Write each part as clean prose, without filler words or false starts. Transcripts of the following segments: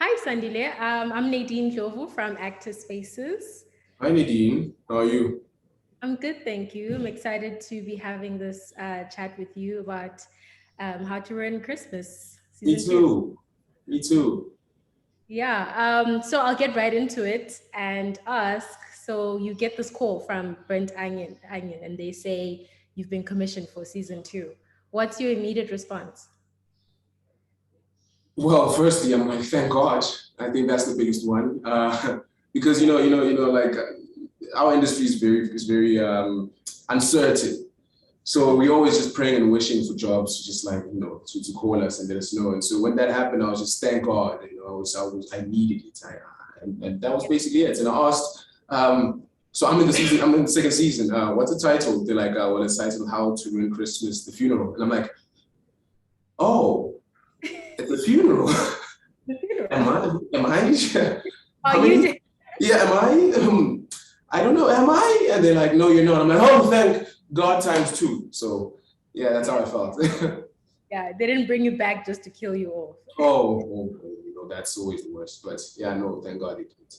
Hi, Sandile. I'm Nadine Ndlovu from Actor Spaces. Hi Nadine, how are you? I'm good, thank you. I'm excited to be having this chat with you about how to ruin Christmas, Me season two. too. Me too. Yeah, so I'll get right into it and ask. So you get this call from Brent Onion, and they say you've been commissioned for season two. What's your immediate response? Well, firstly, I'm like, thank God. I think that's the biggest one, because like our industry is very uncertain. So we always just praying and wishing for jobs, just like to call us and let us know. And so when that happened, I was just thank God. I needed it. And that was basically it. And I asked, so I'm in the season. I'm in the second season. What's the title? They're like, well, it's titled "How to Ruin Christmas: The Funeral." And I'm like, oh, it's a funeral. The Am funeral. I? Am I? Oh, How you many? did. Yeah, am I? I don't know. Am I? And they're like, no, you're not. I'm like, oh, thank God times two. So yeah, that's how Yeah, I felt. yeah. They didn't bring you back just to kill you off. That's always the worst. But yeah, no, thank God it did.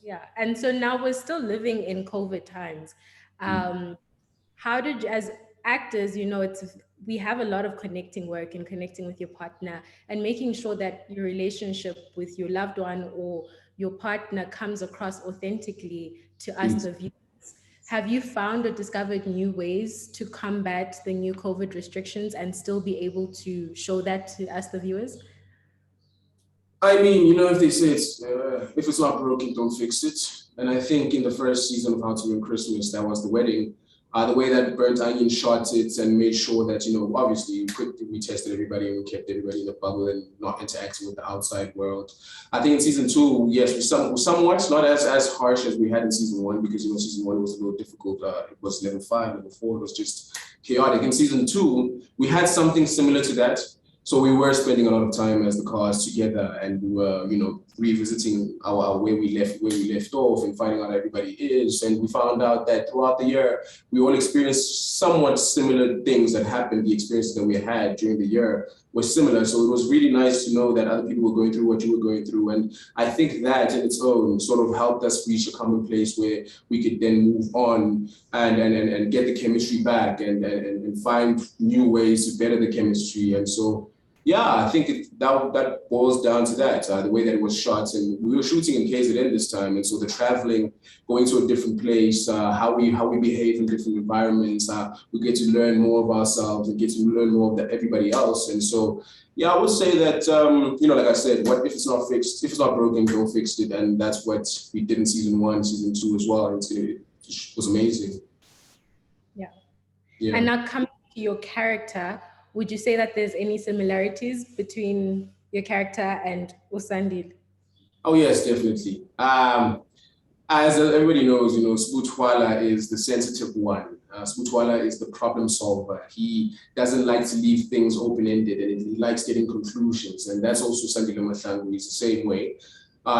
Yeah, and so now we're still living in COVID times. Mm. Um, how did, as actors, it's we have a lot of connecting work and connecting with your partner and making sure that your relationship with your loved one or your partner comes across authentically to us, Please. the viewers. Have you found or discovered new ways to combat the new COVID restrictions and still be able to show that to us, the viewers? I mean, if they say if it's not broken, don't fix it. And I think in the first season of How to Win Christmas, that was the wedding. The way that Burnt Onion shot it and made sure that, obviously we tested everybody and we kept everybody in the bubble and not interacting with the outside world. I think in season two, yes, somewhat not as harsh as we had in season one, because, season one was a little difficult. It was level five, level four, it was just chaotic. In season two, we had something similar to that. So we were spending a lot of time as the cast together, and we were, revisiting our where we left off, and finding out how everybody is. And we found out that throughout the year, we all experienced somewhat similar things that happened. The experiences that we had during the year were similar. So it was really nice to know that other people were going through what you were going through. And I think that in its own sort of helped us reach a common place where we could then move on and get the chemistry back and find new ways to better the chemistry. And so yeah, I think that boils down to that, the way that it was shot. And we were shooting in KZN this time, and so the traveling, going to a different place, how we behave in different environments, we get to learn more of ourselves and get to learn more of everybody else. And so, yeah, I would say that, like I said, what if it's not fixed? If it's not broken, don't fix it. And that's what we did in season one, season two as well. And it was amazing. Yeah. Yeah. And now coming to your character, would you say that there's any similarities between your character and Usandil? Oh yes, definitely. As everybody knows, Sputwala is the sensitive one. Sputwala is the problem solver. He doesn't like to leave things open-ended, and he likes getting conclusions. And that's also Sandile Mahlangu. He's the same way.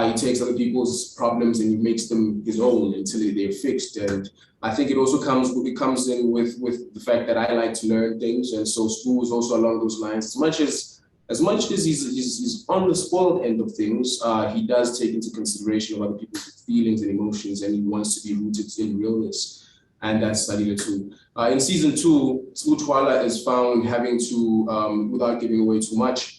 He takes other people's problems and he makes them his own until they're fixed. And I think it comes in with the fact that I like to learn things, and so Spoo is also along those lines. As much as he's on the spoiled end of things, he does take into consideration of other people's feelings and emotions, and he wants to be rooted in realness. And that's Sadila too. In season two, Smutwala is found having to, without giving away too much,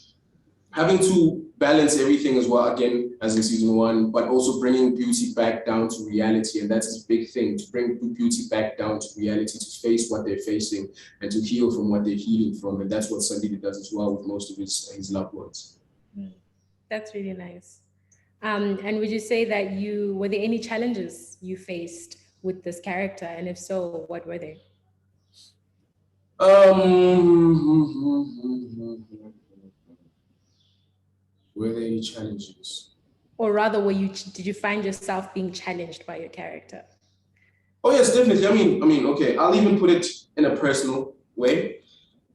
having to balance everything as well, again, as in season one, but also bringing beauty back down to reality. And that's his big thing, to bring beauty back down to reality, to face what they're facing and to heal from what they're healing from. And that's what Sandile does as well with most of his loved ones. Mm, that's really nice. And would you say that were there any challenges you faced with this character? And if so, what were they? Um, were there any challenges? Or rather, did you find yourself being challenged by your character? Oh yes, definitely. I mean, okay. I'll even put it in a personal way.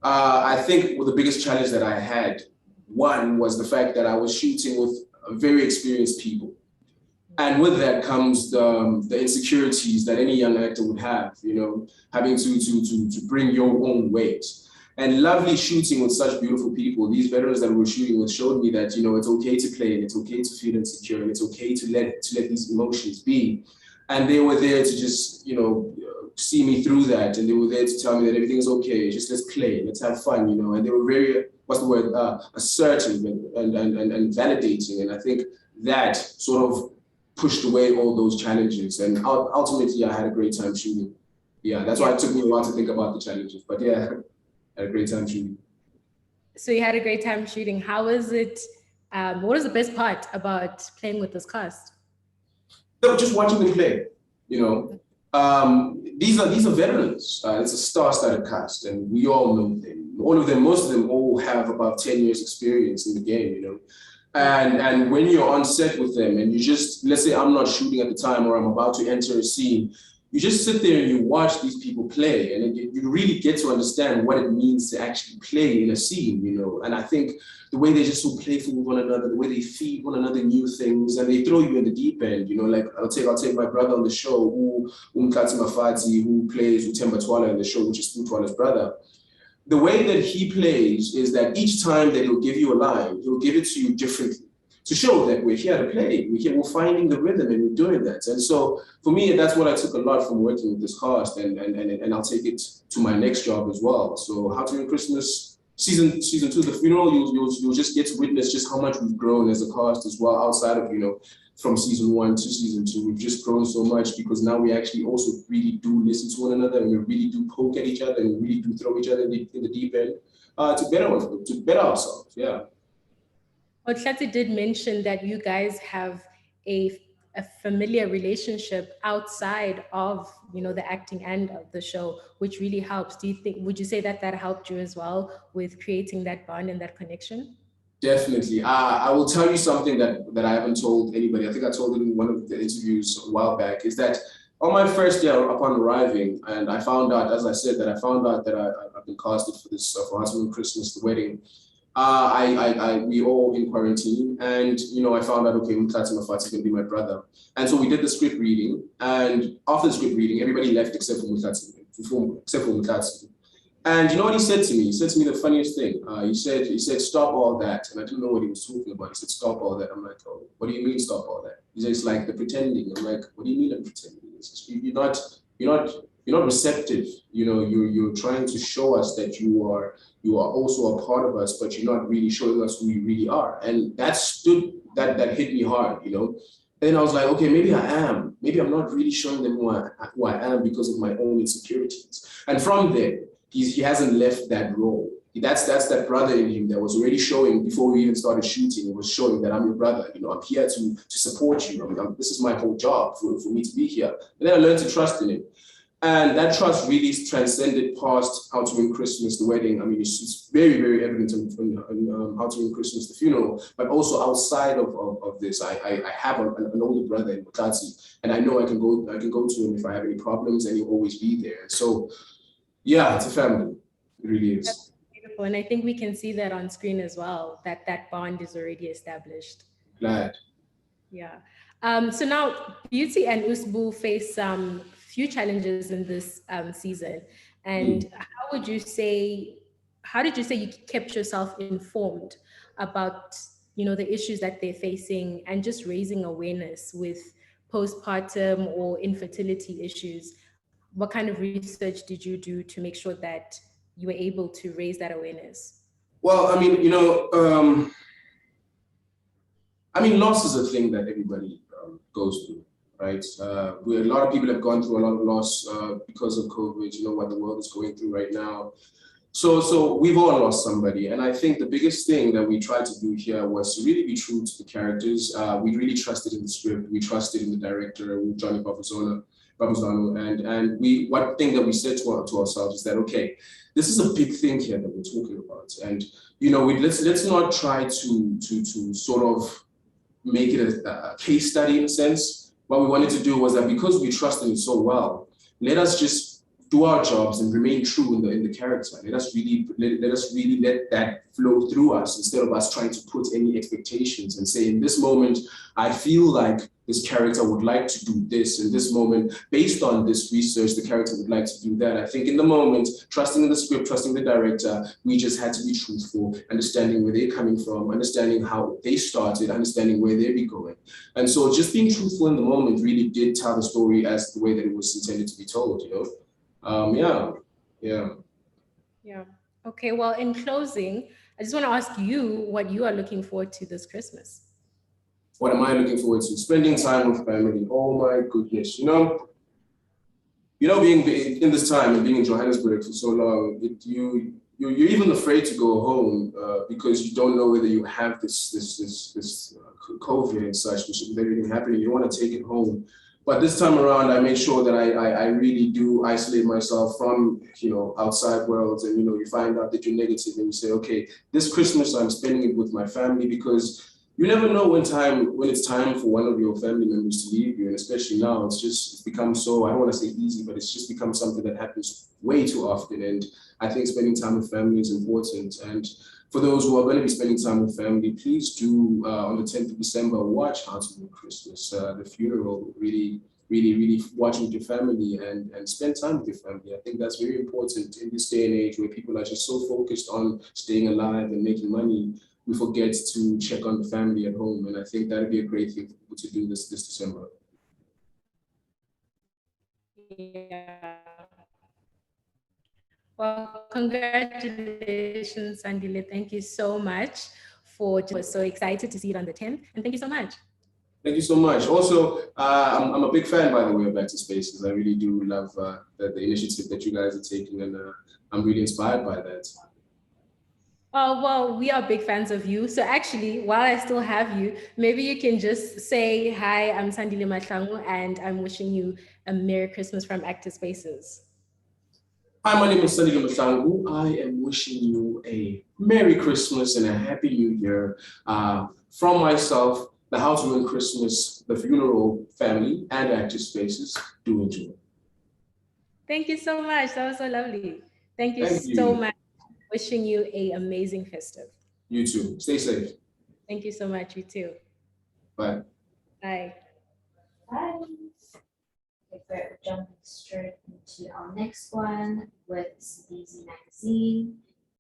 I think the biggest challenge that I had, one, was the fact that I was shooting with very experienced people. And with that comes the insecurities that any young actor would have, having to bring your own weight. And lovely shooting with such beautiful people. These veterans that we were shooting with showed me that, it's okay to play and it's okay to feel insecure and it's okay to let these emotions be. And they were there to just, see me through that. And they were there to tell me that everything is okay. Just let's play, let's have fun, And they were very, assertive and validating. And I think that sort of pushed away all those challenges. And ultimately, I had a great time shooting. Yeah, that's why it took me a while to think about the challenges. But yeah, I had a great time shooting. So you had a great time shooting. How was it? What was the best part about playing with this cast? No, just watching them play. These are veterans. It's a star-studded cast, and we all know them. Most of them all have about 10 years experience in the game, And when you're on set with them and you just, let's say I'm not shooting at the time or I'm about to enter a scene, you just sit there and you watch these people play, and you really get to understand what it means to actually play in a scene, And I think the way they're just so playful with one another, the way they feed one another new things, and they throw you in the deep end, Like I'll take my brother on the show, Umkati Mafati, who plays Utemba Twala in the show, which is Twala's brother. The way that he plays is that each time that he'll give you a line, he'll give it to you differently to show that we're here to play. We're finding the rhythm and we're doing that. And so for me, that's what I took a lot from working with this cast, and I'll take it to my next job as well. So How to Win Christmas season 2, the funeral, you'll just get to witness just how much we've grown as a cast as well, outside of, from season 1 to season 2. We've just grown so much because now we actually also really do listen to one another, and we really do poke at each other, and we really do throw each other in the deep end to better ourselves. Yeah. Well, Tlati did mention that you guys have a familiar relationship outside of, the acting end of the show, which really helps. Would you say that helped you as well with creating that bond and that connection? Definitely. I will tell you something that I haven't told anybody. I think I told it in one of the interviews a while back, is that on my first year upon arriving, and I found out, as I said, that I've been casted for this, for Husband Christmas, the wedding. We all in quarantine, and I found out, okay, Mutati Mafati is going to be my brother, and so we did the script reading, and after the script reading, everybody left except for Mutati. And you know what he said to me? He said to me the funniest thing. He said, stop all that, and I didn't know what he was talking about. He said, stop all that. I'm like, oh, what do you mean stop all that? He said, it's like the pretending. I'm like, what do you mean I'm pretending? You're not receptive. You're trying to show us that you are also a part of us, but you're not really showing us who you really are. And that hit me hard, And then I was like, okay, maybe I am. Maybe I'm not really showing them who I am because of my own insecurities. And from there, he hasn't left that role. That's that brother in him that was already showing before we even started shooting. It was showing that I'm your brother. I'm here to support you. This is my whole job for me to be here. And then I learned to trust in him. And that trust really transcended past How to Win Christmas, the wedding. I mean, it's very, very evident in How to Win Christmas, the funeral. But also outside of this, I have an older brother in Mutati, and I know I can go to him if I have any problems, and he'll always be there. So, yeah, it's a family. It really is. That's beautiful, and I think we can see that on screen as well. That bond is already established. Glad. Yeah. So now, Beauty and Usbu face some few challenges in this season, and how did you say you kept yourself informed about the issues that they're facing, and just raising awareness with postpartum or infertility issues? What kind of research did you do to make sure that you were able to raise that awareness? Well, I mean, loss is a thing that everybody goes through, right? A lot of people have gone through a lot of loss because of COVID, what the world is going through right now. So we've all lost somebody. And I think the biggest thing that we tried to do here was to really be true to the characters. We really trusted in the script. We trusted in the director, Johnny Babuzano. And one thing that we said to ourselves is that, okay, this is a big thing here that we're talking about. And, let's not try to sort of make it a case study in a sense. What we wanted to do was that because we trusted it so well, let us just do our jobs and remain true in the character. Let us really let that flow through us instead of us trying to put any expectations and say, in this moment, I feel like this character would like to do this. In this moment, based on this research, the character would like to do that. I think in the moment, trusting in the script, trusting the director, we just had to be truthful, understanding where they're coming from, understanding how they started, understanding where they'll be going. And so just being truthful in the moment really did tell the story as the way that it was intended to be told, you know? Yeah. Yeah. Okay, well, in closing, I just want to ask you what you are looking forward to this Christmas. What am I looking forward to? Spending time with family. Oh my goodness. Being in this time and being in Johannesburg for so long, you're even afraid to go home because you don't know whether you have this COVID and such, which with everything happening, you don't want to take it home. But this time around, I made sure that I really do isolate myself from outside worlds, and you find out that you're negative, and you say, okay, this Christmas I'm spending it with my family, because you never know when it's time for one of your family members to leave you, and especially now, it's become so, I don't want to say easy, but it's just become something that happens way too often. And I think spending time with family is important. And for those who are going to be spending time with family, please do on the 10th of December watch How to Win Christmas, the funeral. Really, really, really watch with your family and spend time with your family. I think that's very important in this day and age where people are just so focused on staying alive and making money. We forget to check on the family at home. And I think that'd be a great thing for people to do this December. Yeah. Well, congratulations, Sandile. Thank you so much for just so excited to see it on the 10th. And thank you so much. Thank you so much. Also, I'm a big fan, by the way, of Active Spaces. I really do love the initiative that you guys are taking, and I'm really inspired by that. Oh, well, we are big fans of you. So actually, while I still have you, maybe you can just say, hi, I'm Sandile Mahlangu, and I'm wishing you a Merry Christmas from Active Spaces. Hi, my name is Sandile Mahlangu. I am wishing you a Merry Christmas and a Happy New Year from myself, the How to Win Christmas, the Funeral family, and Active Spaces. Do enjoy. Thank you so much. That was so lovely. Thank you Thank so you. much. Wishing you an amazing festive. You too. Stay safe. Thank you so much. You too. Bye. Bye. Bye. Okay, we're jumping straight into our next one with Easy Magazine.